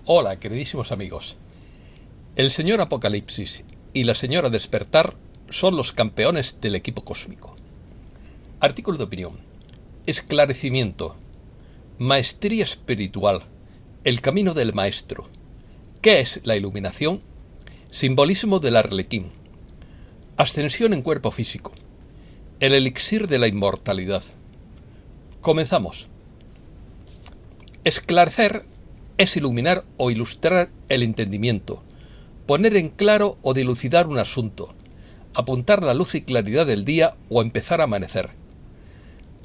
Hola, queridísimos amigos. El señor Apocalipsis y la señora Despertar son los campeones del equipo cósmico. Artículo de opinión. Esclarecimiento. Maestría espiritual. El camino del maestro. ¿Qué es la iluminación? Simbolismo del arlequín. Ascensión en cuerpo físico. El elixir de la inmortalidad. Comenzamos. Esclarecer es iluminar o ilustrar el entendimiento, poner en claro o dilucidar un asunto, apuntar la luz y claridad del día o empezar a amanecer.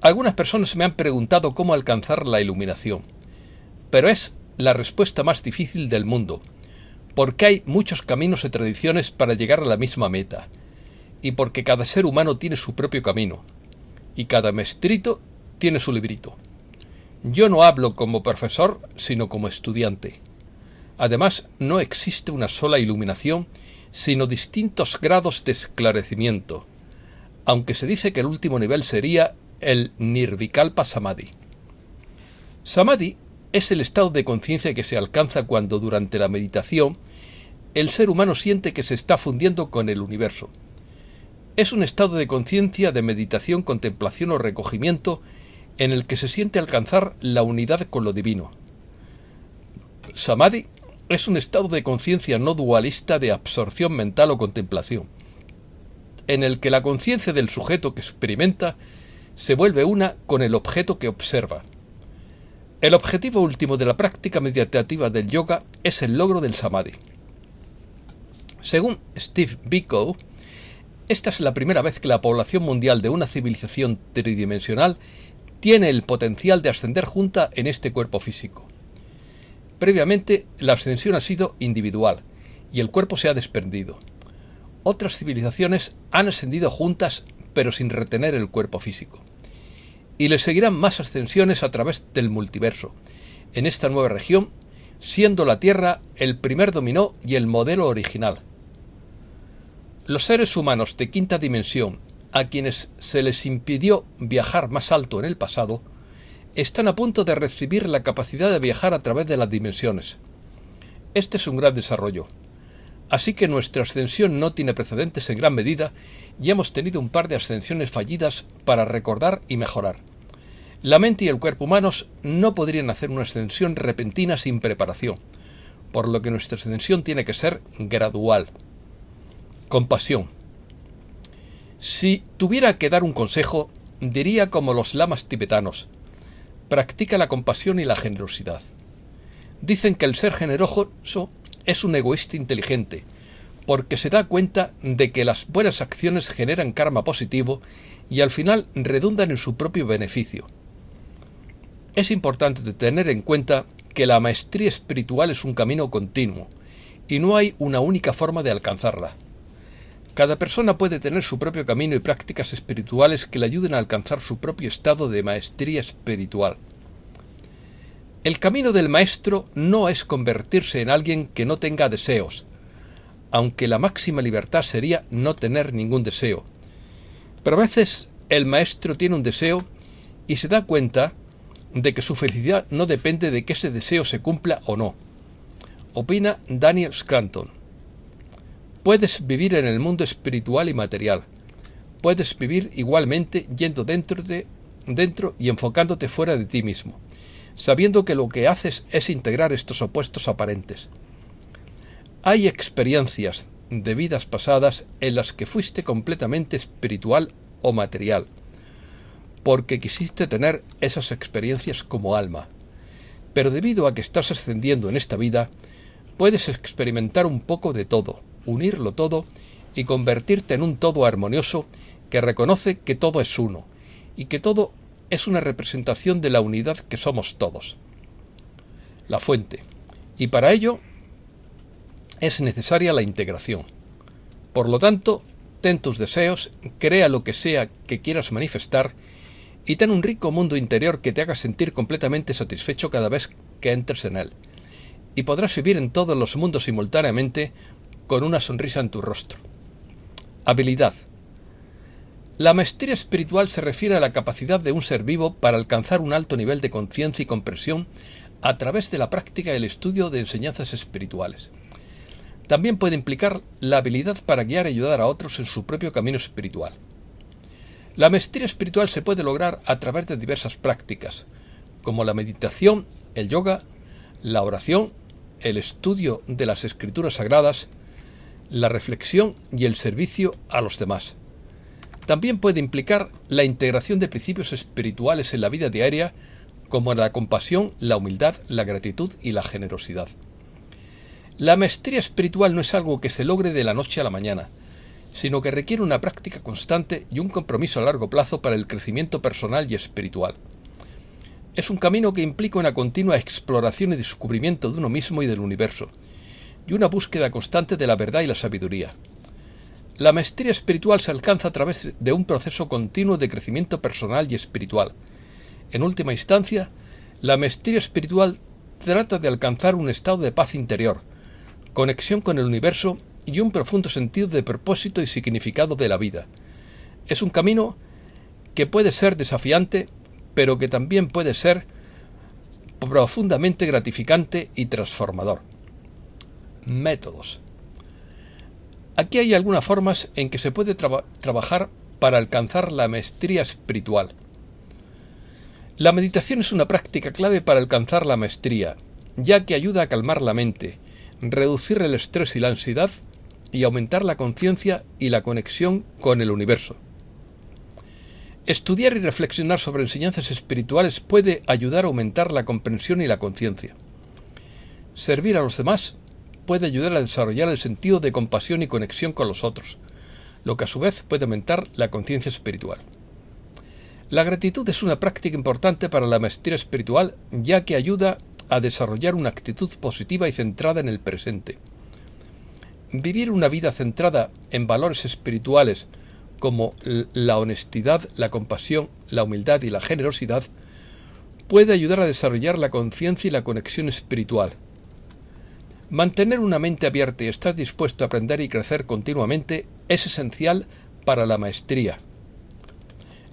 Algunas personas me han preguntado cómo alcanzar la iluminación, pero es la respuesta más difícil del mundo, porque hay muchos caminos y tradiciones para llegar a la misma meta, y porque cada ser humano tiene su propio camino, y cada maestrito tiene su librito. Yo no hablo como profesor, sino como estudiante. Además, no existe una sola iluminación, sino distintos grados de esclarecimiento, aunque se dice que el último nivel sería el Nirvikalpa Samadhi. Samadhi es el estado de conciencia que se alcanza cuando durante la meditación el ser humano siente que se está fundiendo con el universo. Es un estado de conciencia de meditación, contemplación o recogimiento en el que se siente alcanzar la unidad con lo divino. Samadhi es un estado de conciencia no dualista de absorción mental o contemplación, en el que la conciencia del sujeto que experimenta se vuelve una con el objeto que observa. El objetivo último de la práctica meditativa del yoga es el logro del Samadhi. Según Steve Biko, esta es la primera vez que la población mundial de una civilización tridimensional tiene el potencial de ascender junta en este cuerpo físico. Previamente, la ascensión ha sido individual y el cuerpo se ha desprendido. Otras civilizaciones han ascendido juntas, pero sin retener el cuerpo físico. Y le seguirán más ascensiones a través del multiverso, en esta nueva región, siendo la Tierra el primer dominó y el modelo original. Los seres humanos de quinta dimensión, a quienes se les impidió viajar más alto en el pasado, están a punto de recibir la capacidad de viajar a través de las dimensiones. Este es un gran desarrollo. Así que nuestra ascensión no tiene precedentes en gran medida y hemos tenido un par de ascensiones fallidas para recordar y mejorar. La mente y el cuerpo humanos no podrían hacer una ascensión repentina sin preparación, por lo que nuestra ascensión tiene que ser gradual. Compasión. Si tuviera que dar un consejo, diría como los lamas tibetanos: practica la compasión y la generosidad. Dicen que el ser generoso es un egoísta inteligente, porque se da cuenta de que las buenas acciones generan karma positivo y al final redundan en su propio beneficio. Es importante tener en cuenta que la maestría espiritual es un camino continuo, y no hay una única forma de alcanzarla. Cada persona puede tener su propio camino y prácticas espirituales que le ayuden a alcanzar su propio estado de maestría espiritual. El camino del maestro no es convertirse en alguien que no tenga deseos, aunque la máxima libertad sería no tener ningún deseo. Pero a veces el maestro tiene un deseo y se da cuenta de que su felicidad no depende de que ese deseo se cumpla o no. Opina Daniel Scranton. Puedes vivir en el mundo espiritual y material. Puedes vivir igualmente yendo dentro y enfocándote fuera de ti mismo, sabiendo que lo que haces es integrar estos opuestos aparentes. Hay experiencias de vidas pasadas en las que fuiste completamente espiritual o material, porque quisiste tener esas experiencias como alma. Pero debido a que estás ascendiendo en esta vida, puedes experimentar un poco de todo, unirlo todo y convertirte en un todo armonioso que reconoce que todo es uno y que todo es una representación de la unidad que somos todos. La fuente. Y para ello es necesaria la integración. Por lo tanto, ten tus deseos, crea lo que sea que quieras manifestar y ten un rico mundo interior que te haga sentir completamente satisfecho cada vez que entres en él. Y podrás vivir en todos los mundos simultáneamente con una sonrisa en tu rostro. Habilidad. La maestría espiritual se refiere a la capacidad de un ser vivo para alcanzar un alto nivel de conciencia y comprensión a través de la práctica y el estudio de enseñanzas espirituales. También puede implicar la habilidad para guiar y ayudar a otros en su propio camino espiritual. La maestría espiritual se puede lograr a través de diversas prácticas, como la meditación, el yoga, la oración, el estudio de las escrituras sagradas, la reflexión y el servicio a los demás. También puede implicar la integración de principios espirituales en la vida diaria, como la compasión, la humildad, la gratitud y la generosidad. La maestría espiritual no es algo que se logre de la noche a la mañana, sino que requiere una práctica constante y un compromiso a largo plazo para el crecimiento personal y espiritual. Es un camino que implica una continua exploración y descubrimiento de uno mismo y del universo, y una búsqueda constante de la verdad y la sabiduría. La maestría espiritual se alcanza a través de un proceso continuo de crecimiento personal y espiritual. En última instancia, la maestría espiritual trata de alcanzar un estado de paz interior, conexión con el universo y un profundo sentido de propósito y significado de la vida. Es un camino que puede ser desafiante, pero que también puede ser profundamente gratificante y transformador. Métodos. Aquí hay algunas formas en que se puede trabajar para alcanzar la maestría espiritual. La meditación es una práctica clave para alcanzar la maestría, ya que ayuda a calmar la mente, reducir el estrés y la ansiedad y aumentar la conciencia y la conexión con el universo. Estudiar y reflexionar sobre enseñanzas espirituales puede ayudar a aumentar la comprensión y la conciencia. Servir a los demás puede ayudar a desarrollar el sentido de compasión y conexión con los otros, lo que a su vez puede aumentar la conciencia espiritual. La gratitud es una práctica importante para la maestría espiritual, ya que ayuda a desarrollar una actitud positiva y centrada en el presente. Vivir una vida centrada en valores espirituales como la honestidad, la compasión, la humildad y la generosidad puede ayudar a desarrollar la conciencia y la conexión espiritual. Mantener una mente abierta y estar dispuesto a aprender y crecer continuamente es esencial para la maestría.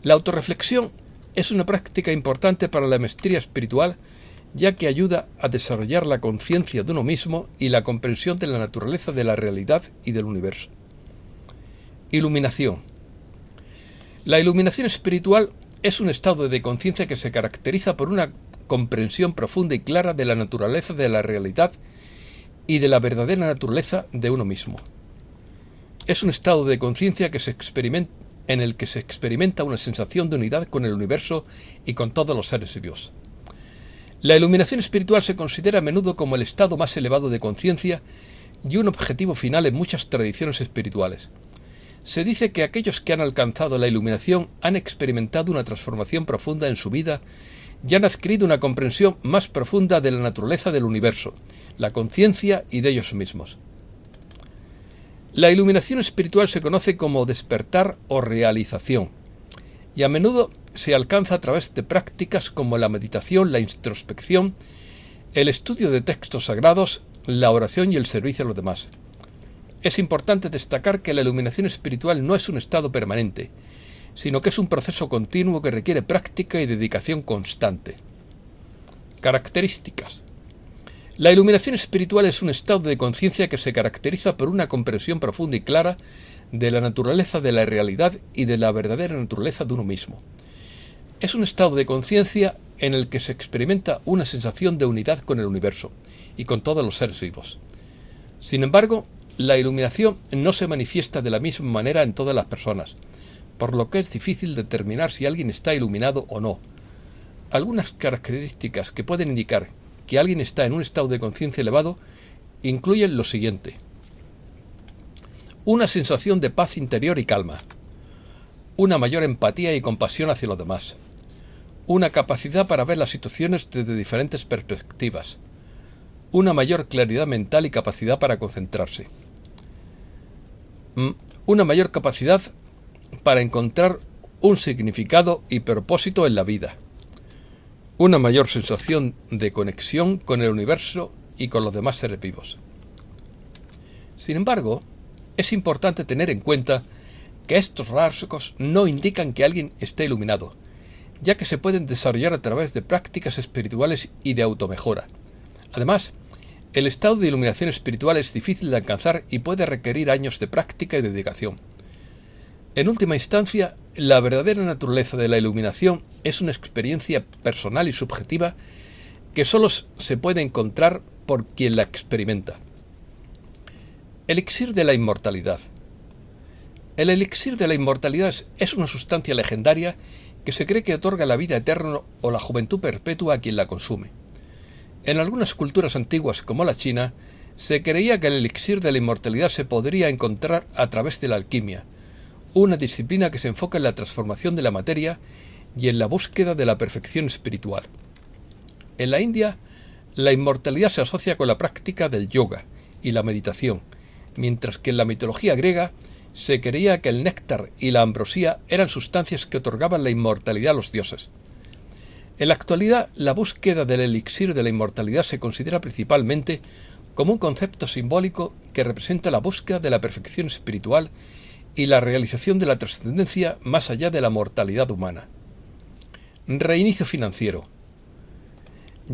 La autorreflexión es una práctica importante para la maestría espiritual, ya que ayuda a desarrollar la conciencia de uno mismo y la comprensión de la naturaleza de la realidad y del universo. Iluminación. La iluminación espiritual es un estado de conciencia que se caracteriza por una comprensión profunda y clara de la naturaleza de la realidad y de la verdadera naturaleza de uno mismo. Es un estado de conciencia en el que se experimenta una sensación de unidad con el universo y con todos los seres vivos. La iluminación espiritual se considera a menudo como el estado más elevado de conciencia y un objetivo final en muchas tradiciones espirituales. Se dice que aquellos que han alcanzado la iluminación han experimentado una transformación profunda en su vida y han adquirido una comprensión más profunda de la naturaleza del universo, la conciencia y de ellos mismos. La iluminación espiritual se conoce como despertar o realización, y a menudo se alcanza a través de prácticas como la meditación, la introspección, el estudio de textos sagrados, la oración y el servicio a los demás. Es importante destacar que la iluminación espiritual no es un estado permanente, sino que es un proceso continuo que requiere práctica y dedicación constante. Características. La iluminación espiritual es un estado de conciencia que se caracteriza por una comprensión profunda y clara de la naturaleza de la realidad y de la verdadera naturaleza de uno mismo. Es un estado de conciencia en el que se experimenta una sensación de unidad con el universo y con todos los seres vivos. Sin embargo, la iluminación no se manifiesta de la misma manera en todas las personas, por lo que es difícil determinar si alguien está iluminado o no. Algunas características que pueden indicar que alguien está en un estado de conciencia elevado incluyen lo siguiente: una sensación de paz interior y calma, una mayor empatía y compasión hacia los demás, una capacidad para ver las situaciones desde diferentes perspectivas, una mayor claridad mental y capacidad para concentrarse, una mayor capacidad para encontrar un significado y propósito en la vida, una mayor sensación de conexión con el universo y con los demás seres vivos. Sin embargo, es importante tener en cuenta que estos rasgos no indican que alguien esté iluminado, ya que se pueden desarrollar a través de prácticas espirituales y de automejora. Además, el estado de iluminación espiritual es difícil de alcanzar y puede requerir años de práctica y dedicación. En última instancia, la verdadera naturaleza de la iluminación es una experiencia personal y subjetiva que solo se puede encontrar por quien la experimenta. Elixir de la inmortalidad. El elixir de la inmortalidad es una sustancia legendaria que se cree que otorga la vida eterna o la juventud perpetua a quien la consume. En algunas culturas antiguas, como la China, se creía que el elixir de la inmortalidad se podría encontrar a través de la alquimia, una disciplina que se enfoca en la transformación de la materia y en la búsqueda de la perfección espiritual. En la India, la inmortalidad se asocia con la práctica del yoga y la meditación, mientras que en la mitología griega se creía que el néctar y la ambrosía eran sustancias que otorgaban la inmortalidad a los dioses. En la actualidad, la búsqueda del elixir de la inmortalidad se considera principalmente como un concepto simbólico que representa la búsqueda de la perfección espiritual y la realización de la trascendencia más allá de la mortalidad humana. Reinicio financiero.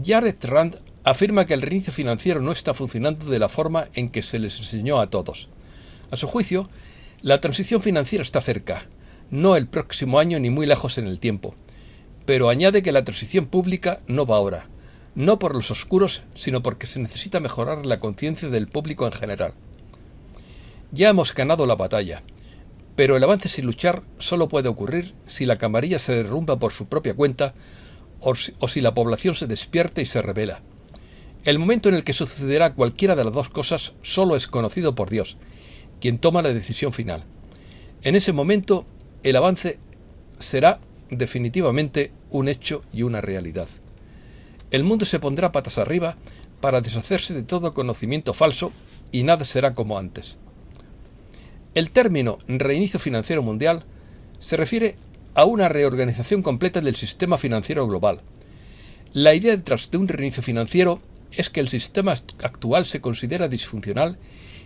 Jared Rand afirma que el reinicio financiero no está funcionando de la forma en que se les enseñó a todos. A su juicio, la transición financiera está cerca, no el próximo año ni muy lejos en el tiempo, pero añade que la transición pública no va ahora, no por los oscuros, sino porque se necesita mejorar la conciencia del público en general. Ya hemos ganado la batalla, pero el avance sin luchar solo puede ocurrir si la camarilla se derrumba por su propia cuenta o si la población se despierta y se rebela. El momento en el que sucederá cualquiera de las dos cosas solo es conocido por Dios, quien toma la decisión final. En ese momento, el avance será definitivamente un hecho y una realidad. El mundo se pondrá patas arriba para deshacerse de todo conocimiento falso y nada será como antes. El término reinicio financiero mundial se refiere a una reorganización completa del sistema financiero global. La idea detrás de un reinicio financiero es que el sistema actual se considera disfuncional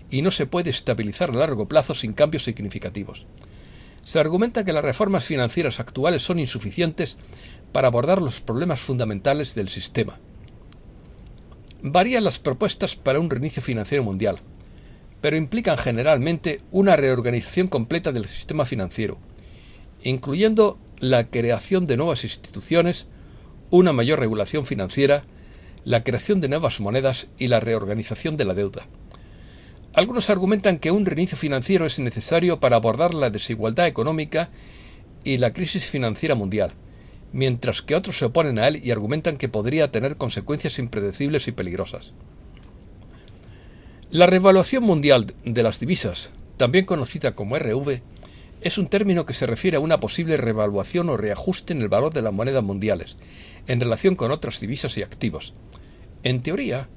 y no se puede estabilizar a largo plazo sin cambios significativos. Se argumenta que las reformas financieras actuales son insuficientes para abordar los problemas fundamentales del sistema. Varían las propuestas para un reinicio financiero mundial, pero implican generalmente una reorganización completa del sistema financiero, incluyendo la creación de nuevas instituciones, una mayor regulación financiera, la creación de nuevas monedas y la reorganización de la deuda. Algunos argumentan que un reinicio financiero es necesario para abordar la desigualdad económica y la crisis financiera mundial, mientras que otros se oponen a él y argumentan que podría tener consecuencias impredecibles y peligrosas. La revaluación mundial de las divisas, también conocida como RV, es un término que se refiere a una posible revaluación o reajuste en el valor de las monedas mundiales, en relación con otras divisas y activos. En teoría,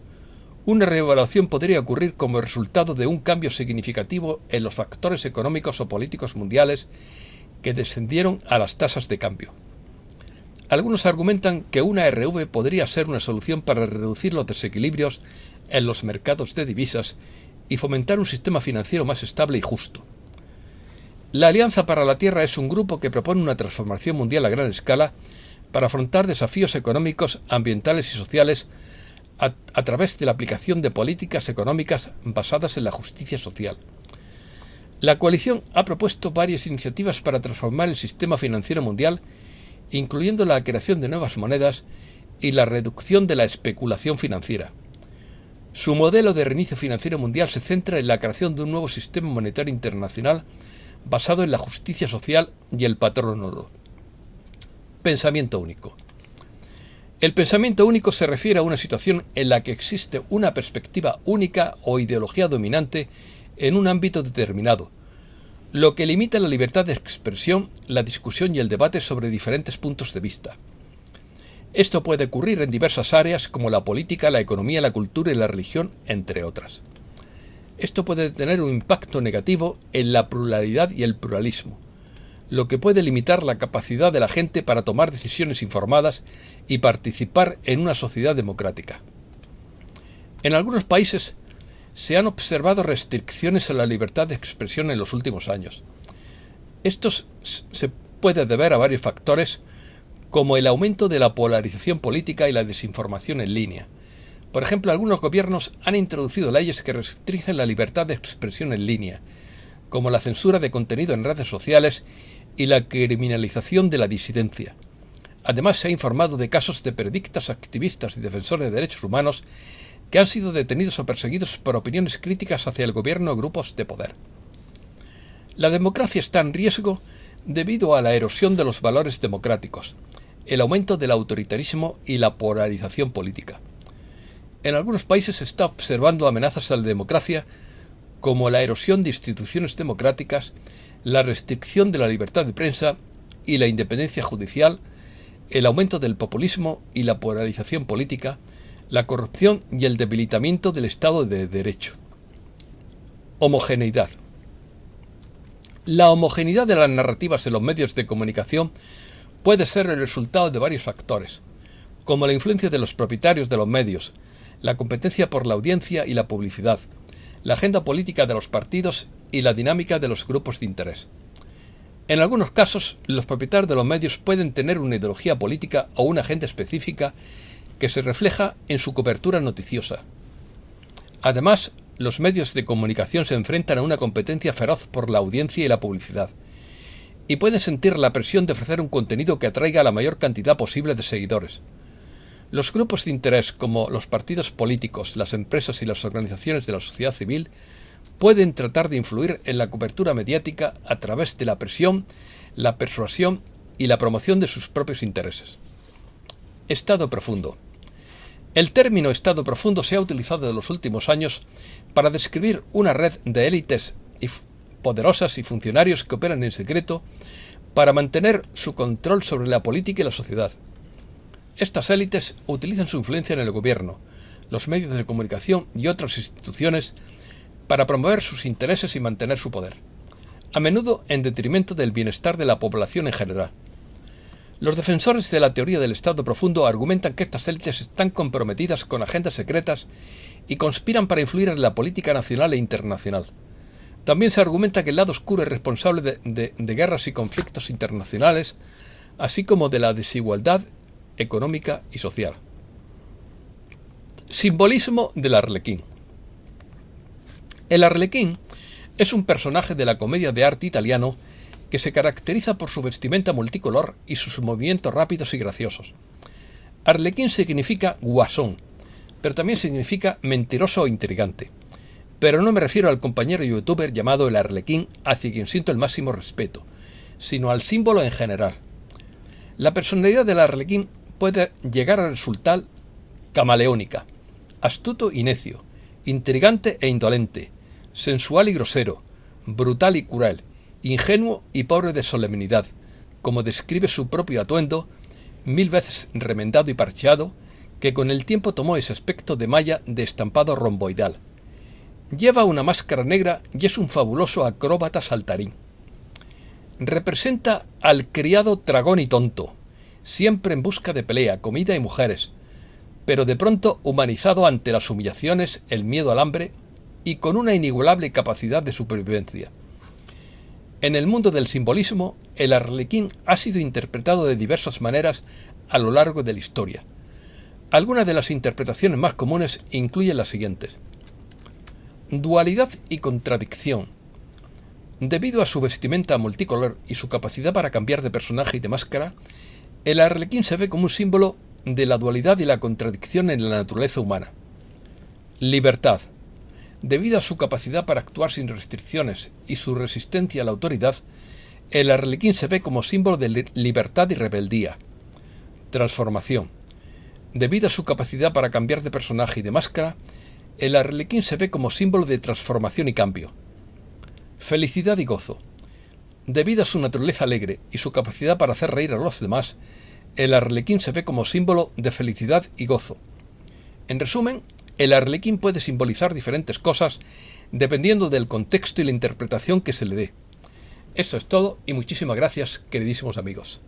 una revaluación podría ocurrir como resultado de un cambio significativo en los factores económicos o políticos mundiales que descendieron a las tasas de cambio. Algunos argumentan que una RV podría ser una solución para reducir los desequilibrios en los mercados de divisas y fomentar un sistema financiero más estable y justo. La Alianza para la Tierra es un grupo que propone una transformación mundial a gran escala para afrontar desafíos económicos, ambientales y sociales a través de la aplicación de políticas económicas basadas en la justicia social. La coalición ha propuesto varias iniciativas para transformar el sistema financiero mundial, incluyendo la creación de nuevas monedas y la reducción de la especulación financiera. Su modelo de reinicio financiero mundial se centra en la creación de un nuevo sistema monetario internacional basado en la justicia social y el patrón oro. Pensamiento único. El pensamiento único se refiere a una situación en la que existe una perspectiva única o ideología dominante en un ámbito determinado, lo que limita la libertad de expresión, la discusión y el debate sobre diferentes puntos de vista. Esto puede ocurrir en diversas áreas como la política, la economía, la cultura y la religión, entre otras. Esto puede tener un impacto negativo en la pluralidad y el pluralismo, lo que puede limitar la capacidad de la gente para tomar decisiones informadas y participar en una sociedad democrática. En algunos países se han observado restricciones a la libertad de expresión en los últimos años. Esto se puede deber a varios factores, como el aumento de la polarización política y la desinformación en línea. Por ejemplo, algunos gobiernos han introducido leyes que restringen la libertad de expresión en línea, como la censura de contenido en redes sociales y la criminalización de la disidencia. Además, se ha informado de casos de periodistas, activistas y defensores de derechos humanos que han sido detenidos o perseguidos por opiniones críticas hacia el gobierno o grupos de poder. La democracia está en riesgo debido a la erosión de los valores democráticos, el aumento del autoritarismo y la polarización política. En algunos países se está observando amenazas a la democracia como la erosión de instituciones democráticas, la restricción de la libertad de prensa y la independencia judicial, el aumento del populismo y la polarización política, la corrupción y el debilitamiento del Estado de Derecho. Homogeneidad. La homogeneidad de las narrativas en los medios de comunicación puede ser el resultado de varios factores, como la influencia de los propietarios de los medios, la competencia por la audiencia y la publicidad, la agenda política de los partidos y la dinámica de los grupos de interés. En algunos casos, los propietarios de los medios pueden tener una ideología política o una agenda específica que se refleja en su cobertura noticiosa. Además, los medios de comunicación se enfrentan a una competencia feroz por la audiencia y la publicidad, y pueden sentir la presión de ofrecer un contenido que atraiga a la mayor cantidad posible de seguidores. Los grupos de interés, como los partidos políticos, las empresas y las organizaciones de la sociedad civil, pueden tratar de influir en la cobertura mediática a través de la presión, la persuasión y la promoción de sus propios intereses. Estado profundo. El término Estado profundo se ha utilizado en los últimos años para describir una red de élites poderosas y funcionarios que operan en secreto para mantener su control sobre la política y la sociedad. Estas élites utilizan su influencia en el gobierno, los medios de comunicación y otras instituciones para promover sus intereses y mantener su poder, a menudo en detrimento del bienestar de la población en general. Los defensores de la teoría del Estado profundo argumentan que estas élites están comprometidas con agendas secretas y conspiran para influir en la política nacional e internacional. También se argumenta que el lado oscuro es responsable de guerras y conflictos internacionales, así como de la desigualdad económica y social. Simbolismo del arlequín. El arlequín es un personaje de la comedia de arte italiano que se caracteriza por su vestimenta multicolor y sus movimientos rápidos y graciosos. Arlequín significa guasón, pero también significa mentiroso o intrigante. Pero no me refiero al compañero youtuber llamado el Arlequín, hacia quien siento el máximo respeto, sino al símbolo en general. La personalidad del Arlequín puede llegar a resultar camaleónica, astuto y necio, intrigante e indolente, sensual y grosero, brutal y cruel, ingenuo y pobre de solemnidad, como describe su propio atuendo, 1000 veces remendado y parcheado, que con el tiempo tomó ese aspecto de malla de estampado romboidal. Lleva una máscara negra y es un fabuloso acróbata saltarín. Representa al criado tragón y tonto, siempre en busca de pelea, comida y mujeres, pero de pronto humanizado ante las humillaciones, el miedo al hambre y con una inigualable capacidad de supervivencia. En el mundo del simbolismo, el arlequín ha sido interpretado de diversas maneras a lo largo de la historia. Algunas de las interpretaciones más comunes incluyen las siguientes. Dualidad y contradicción. Debido a su vestimenta multicolor y su capacidad para cambiar de personaje y de máscara, el arlequín se ve como un símbolo de la dualidad y la contradicción en la naturaleza humana. Libertad. Debido a su capacidad para actuar sin restricciones y su resistencia a la autoridad, el arlequín se ve como símbolo de libertad y rebeldía. Transformación. Debido a su capacidad para cambiar de personaje y de máscara, el arlequín se ve como símbolo de transformación y cambio. Felicidad y gozo. Debido a su naturaleza alegre y su capacidad para hacer reír a los demás, el arlequín se ve como símbolo de felicidad y gozo. En resumen, el arlequín puede simbolizar diferentes cosas dependiendo del contexto y la interpretación que se le dé. Eso es todo y muchísimas gracias, queridísimos amigos.